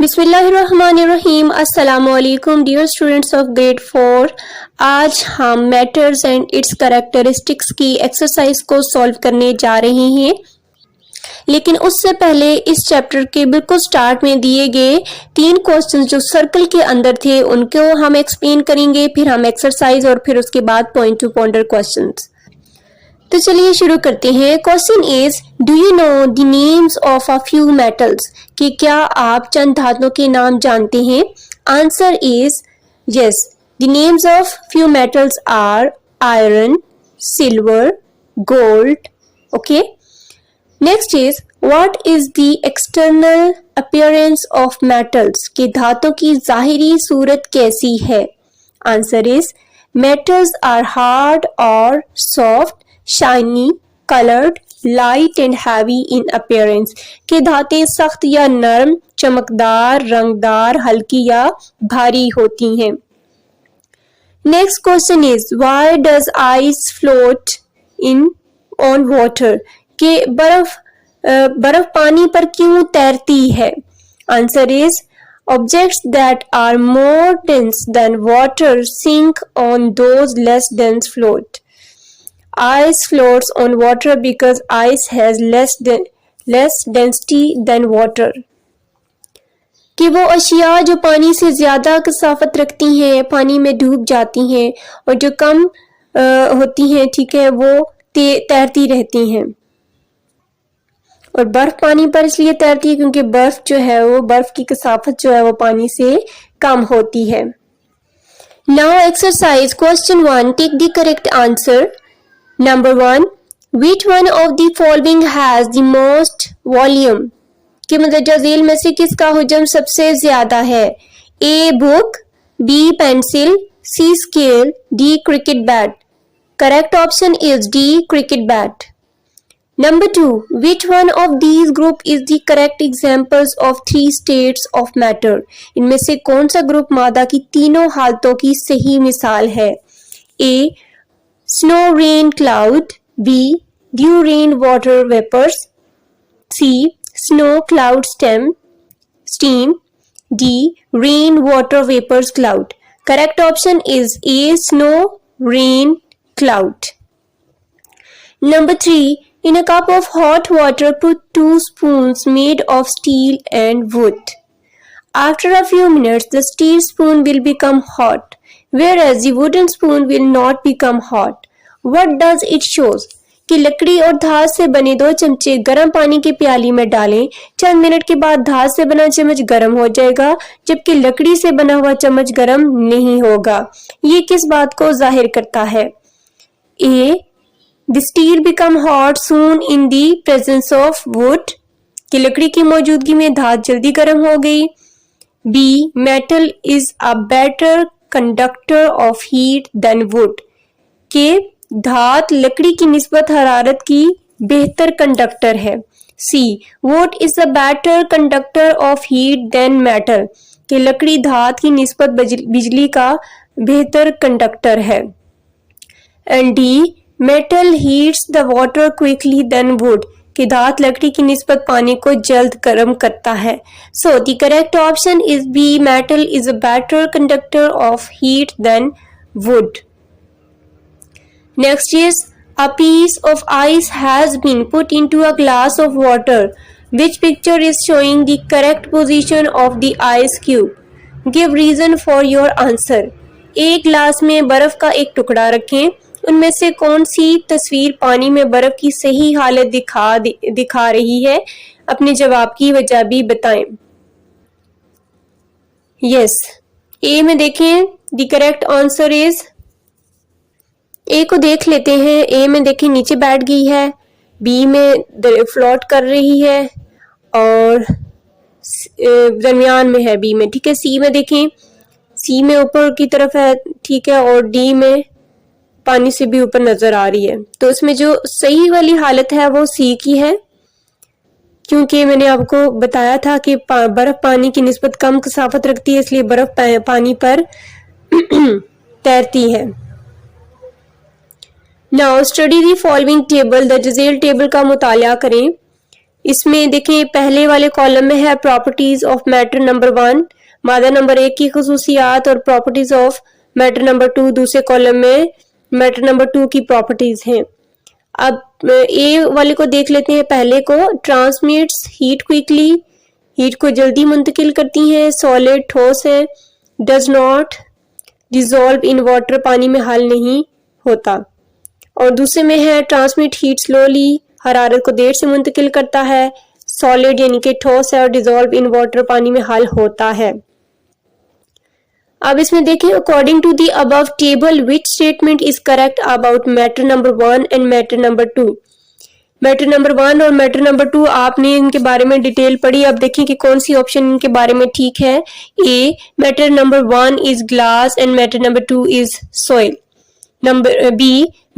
बिस्मिल्लाहिर्रहमानिर्रहीम। अस्सलामुअलैकुम dear students of grade 4। आज हम मैटर्स एंड इट्स कैरेक्टरिस्टिक्स की एक्सरसाइज को सॉल्व करने जा रहे हैं, लेकिन उससे पहले इस चैप्टर के बिल्कुल स्टार्ट में दिए गए 3 क्वेश्चंस जो सर्कल के अंदर थे उनको हम एक्सप्लेन करेंगे, फिर हम एक्सरसाइज और फिर उसके बाद पॉइंट टू पॉइंटर क्वेश्चंस। तो चलिए शुरू करते हैं। Question is, do you know the names of a few metals? कि क्या आप चंद धातुओं के नाम जानते हैं? Answer is yes, the names of few metals are iron, silver, gold. Okay, next is, what is the external appearance of metals? कि धातु की जाहिरी सूरत कैसी है? Answer is, metals are hard और soft, shiny, coloured, light and heavy in appearance. के धातें सख्त या नरम, चमकदार, रंगदार, हल्की या भारी होती हैं। Next question is, why does ice float in on water? के बर्फ पानी पर क्यों तैरती है? Answer is, objects that are more dense than water sink on those less dense float. Ice floats on water because ice has less density than water. कि वो अशिया जो पानी से ज्यादा कसाफत रखती हैं पानी में डूब जाती हैं, और जो कम होती हैं, ठीक है, वो तैरती रहती हैं। और बर्फ पानी पर इसलिए तैरती है क्योंकि बर्फ जो है वो बर्फ की कसाफत जो है वो पानी से कम होती है। Now exercise question 1, take the correct answer. Number 1, which one of the following has the most volume? कि मतलब जजील में से किसका हुजम सबसे ज्यादा है? A book, B pencil, C scale, D cricket bat. Correct option is D cricket bat. Number 2, which one of these group is the correct examples of 3 states of matter? इनमें से कौन सा ग्रुप मादा की तीनों हालतों की सही मिसाल है? A, snow rain cloud, B, dew rain water vapors, C, snow cloud steam, D, rain water vapors cloud. Correct option is A, snow rain cloud. Number 3, in a cup of hot water, put 2 spoons made of steel and wood. After a few minutes, the steel spoon will become hot, whereas the wooden spoon will not become hot. What does it shows? कि लकड़ी और धात से बने 2 चमचे गर्म पानी की प्याली में डालें। चंद मिनट के बाद धात से बना चम्मच गर्म हो जाएगा, जबकि लकड़ी से बना हुआ चम्मच गर्म नहीं होगा। ये किस बात को जाहिर करता है? A, The steel become hot soon in the presence of wood. कि लकड़ी की मौजूदगी में धात जल्दी गर्म हो गई। B, metal is a better conductor of heat than wood. कि धात लकड़ी की निस्बत हरारत की बेहतर कंडक्टर है। C, wood is a better conductor of heat than metal. कि लकड़ी धात की निस्बत बिजली का बेहतर कंडक्टर है। And D, metal heats the water quickly than wood. कि धात लकड़ी की निस्बत पानी को जल्द गर्म करता है। So the correct option is B, metal is a better conductor of heat than wood. Next is, a piece of ice has been put into a glass of water. Which picture is showing the correct position of the ice cube? Give reason for your answer. एक glass में बर्फ का एक टुकड़ा रखें, उनमें से कौन सी तस्वीर पानी में बर्फ की सही हालत दिखा रही है? अपने जवाब की वजह भी बताएं। यस, ए में देखें, द करेक्ट आंसर इज, ए को देख लेते हैं। ए में देखें नीचे बैठ गई है, बी में फ्लोट कर रही है और दरमियान में है बी में, ठीक है। सी में देखें, सी में ऊपर की तरफ है, ठीक है, और डी में पानी से भी ऊपर नजर आ रही है। तो इसमें जो सही वाली हालत है वो सी की है, क्योंकि मैंने आपको बताया था कि बर्फ पानी की निस्बत कम कसाफत रखती है, इसलिए बर्फ पानी पर तैरती है। Now study the following table. द जज़ील टेबल का मुताला करें। इसमें देखें पहले वाले कॉलम में है प्रॉपर्टीज ऑफ मैटर नंबर 1, मादा नंबर 1 की खसूसियात, और प्रॉपर्टीज ऑफ मैटर नंबर 2 दूसरे कॉलम में मैटर नंबर 2 की प्रॉपर्टीज हैं। अब ए वाले को देख लेते हैं, पहले को ट्रांसमिट्स हीट क्विकली, हीट को जल्दी मुंतकिल करती हैं, सॉलिड ठोस है, does not dissolve in water पानी में हल नहीं होता, और दूसरे में है ट्रांसमिट हीट स्लोली, हरारत को देर से मुंतकिल करता है, सॉलिड यानी कि ठोस है, और डिजोल्व इन वाटर पानी में हल होता है। अब इसमें देखें according to the above table which statement is correct about matter number 1 and matter number 2। Matter number 1 और मैटर नंबर 2 आपने इनके बारे में डिटेल पढ़ी, अब देखें कि कौन सी ऑप्शन इनके बारे में ठीक है। A matter number 1 is glass and matter number 2 is soil. Number B,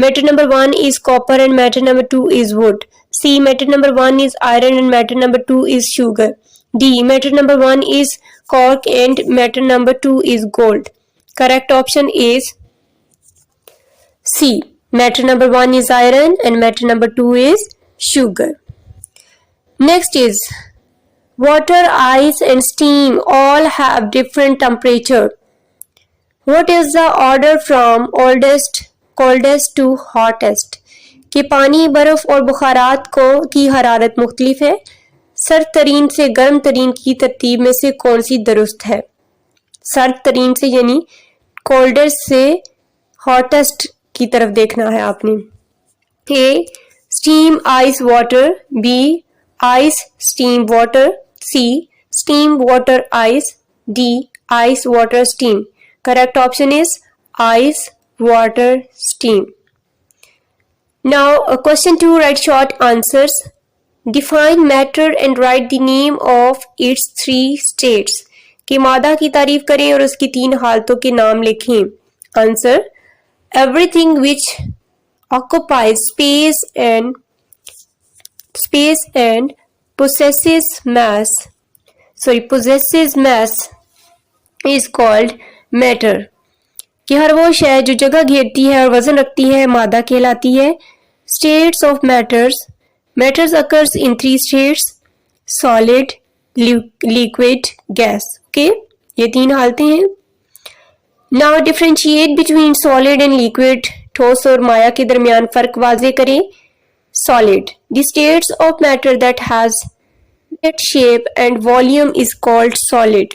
matter number 1 is copper and matter number 2 is wood. C, matter number 1 is iron and matter number 2 is sugar. D, matter number 1 is cork and matter number 2 is gold. Correct option is C, matter number 1 is iron and matter number 2 is sugar. Next is water, ice and steam all have different temperature. What is the order from oldest, coldest to hottest? कि पानी, बर्फ और बुखारात को की हरारत मुख्तलिफ है, सर्द तरीन से गर्म तरीन की तरतीब में से कौन सी दुरुस्त है? सर्द तरीन से यानी कोल्डेस्ट से हॉटेस्ट की तरफ देखना है आपने। A steam ice water, B ice steam water, C steam water ice, D ice water steam. Correct option is ice, water, steam. Now, question 2, write short answers. Define matter and write the name of its 3 states. कि मादा की तारीफ करें और उसकी 3 हालतों के नाम लिखें। Answer: everything which occupies space and possesses mass is called matter. कि हर वो शय जो जगह घेरती है और वजन रखती है मादा कहलाती है। States of matters occurs in 3 states, solid, liquid, gas. Okay, ये 3 हालतें हैं। Now differentiate between solid and liquid, ठोस और माया के दरमियान फर्क वाजे करें। Solid, the states of matter that has that shape and volume is called solid.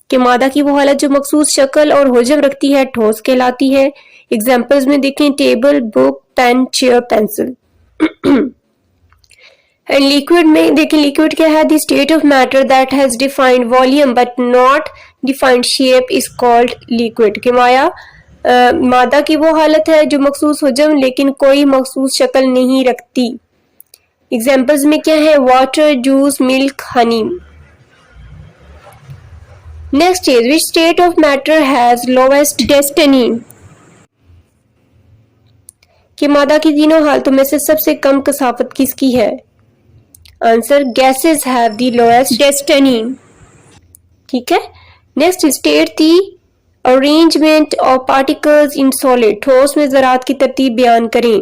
कि मादा की वो हालत जो मखसूस शक्ल और हुजम रखती है ठोस कहलाती है। एग्जाम्पल्स में देखें table, book, pen, chair, pencil. And liquid में देखें लिक्विड क्या है? The state of matter that has defined volume but not defined shape is called liquid. कि मादा की वो हालत है जो मखसूस हुजम लेकिन कोई मखसूस शक्ल नहीं रखती। एग्जाम्पल्स में क्या है? Water, juice, milk, Honey. Next is which state of matter has lowest density? कि मादा की तीनों हालतों में से सबसे कम कसाफत किसकी है? Answer gases have the lowest density. ठीक है। Next state the arrangement of particles in solid, ठोस में ज़रात की तरतीब बयान करें।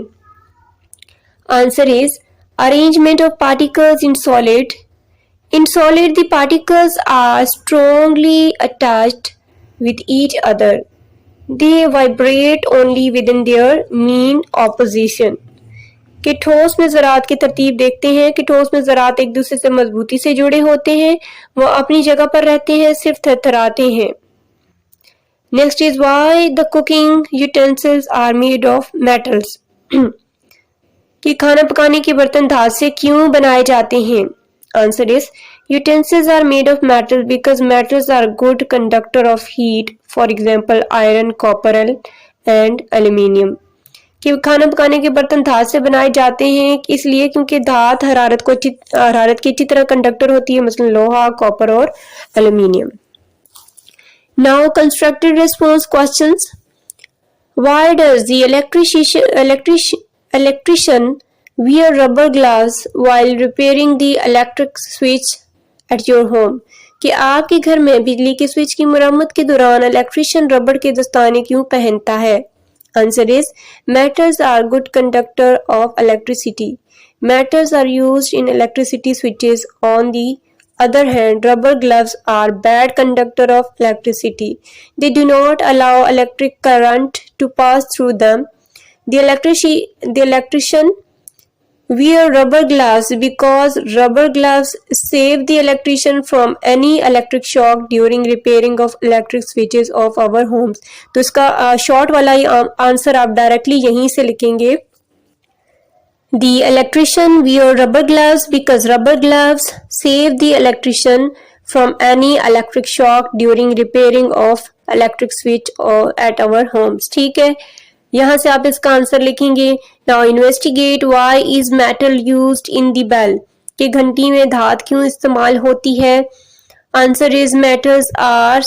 Answer is arrangement of particles in solid. In solid, the particles are strongly attached with each other. They vibrate only within their mean opposition. कि ठोस में ज़रात की तरतीब देखते हैं कि ठोस में ज़रात एक दूसरे से मजबूती से जुड़े होते हैं, वो अपनी जगह पर रहते हैं, सिर्फ थरथराते हैं। Next is why the cooking utensils are made of metals. कि खाना पकाने के बर्तन धात से क्यों बनाए जाते हैं? Answer is utensils are made of metal because metals are good conductor of heat. For example, iron, copper and aluminium. कि खाना पकाने के बर्तन धात से बनाए जाते हैं इसलिए क्योंकि धात हरारत की अच्छी तरह कंडक्टर होती है, मसलन लोहा, कॉपर और aluminium. Now constructed response questions. Why does the electrician wear rubber gloves while repairing the electric switch at your home? कि आपके घर में बिजली के स्विच की मुरम्मत के दौरान इलेक्ट्रिशियन रबड़ के दस्ताने क्यों पहनता है? Answer is metals are good conductor of electricity. Metals are used in electricity switches. On the other hand, rubber gloves are bad conductor of electricity. They do not allow electric current to pass through them. The electrician wear rubber gloves because rubber gloves save the electrician from any electric shock during repairing of electric switches of our homes. तो इसका short वाला ही answer आप directly यहीं से लिखेंगे. The electrician wear rubber gloves because rubber gloves save the electrician from any electric shock during repairing of electric switch or at our homes. ठीक है, यहाँ से आप इसका आंसर लिखेंगे. Now investigate why is metal used in the bell. कि घंटी में धात क्यों इस्तेमाल होती है. Answer is metals are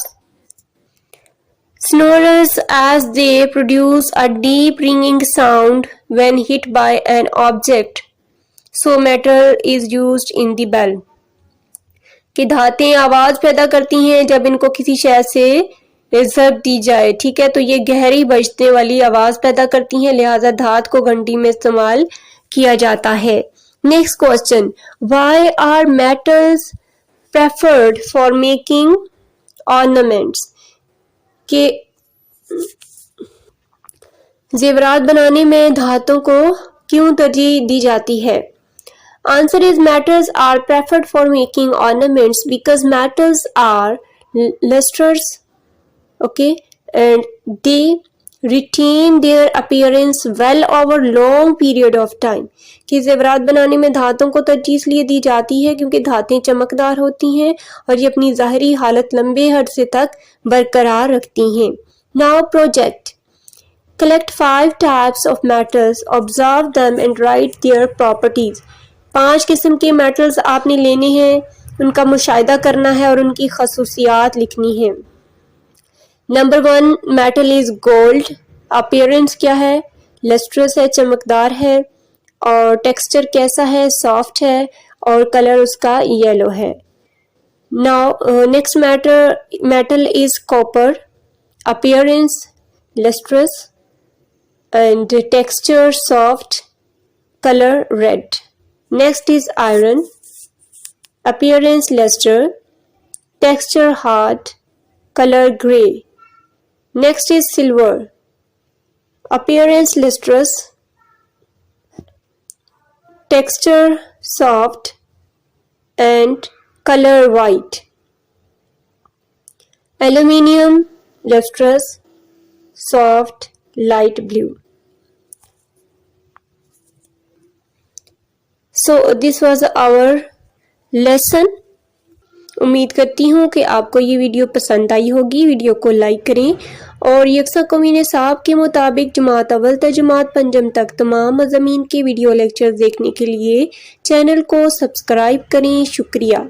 sonorous as they produce a deep ringing sound when hit by an object. So metal is used in the bell. कि धातें आवाज पैदा करती हैं जब इनको किसी शय से ज़रब दी जाए. ठीक है, तो ये गहरी बजने वाली आवाज पैदा करती हैं, लिहाजा धात को घंटी में इस्तेमाल किया जाता है. Next question, why are metals preferred for making ornaments. के जेवरात बनाने में धातों को क्यों तरजीह दी जाती है. Answer is metals are preferred for making ornaments because metals are lustrous, okay, and they retain their appearance well over long period of time. कि जेवरात बनाने में धातों को तरजीह इसलिए दी जाती है क्योंकि धातें चमकदार होती हैं और ये अपनी ज़ाहिरी हालत लंबे अरसे तक बरकरार रखती हैं. Now project. Collect 5 types of metals, observe them and write their properties. 5 किस्म के मेटल्स आपने लेने हैं, उनका मुशाहिदा करना है और उनकी खसूसियात लिखनी है. Number 1 metal is gold. Appearance क्या है, लस्ट्रस है, चमकदार है, और टेक्सचर कैसा है, सॉफ्ट है, और कलर उसका येलो है. Now next metal is copper. Appearance lustrous and texture soft, color red. Next is iron. Appearance luster, texture hard, color gray. Next is silver. Appearance lustrous, texture soft and color white. Aluminium lustrous, soft, light blue. So this was our lesson. उम्मीद करती हूँ कि आपको ये video पसंद आई होगी. Video को like करें और यकसा कौमी निसाब के मुताबिक जमात अव्वल से जमात पंजम तक तमाम मज़ामीन के वीडियो लेक्चर देखने के लिए चैनल को सब्सक्राइब करें. शुक्रिया.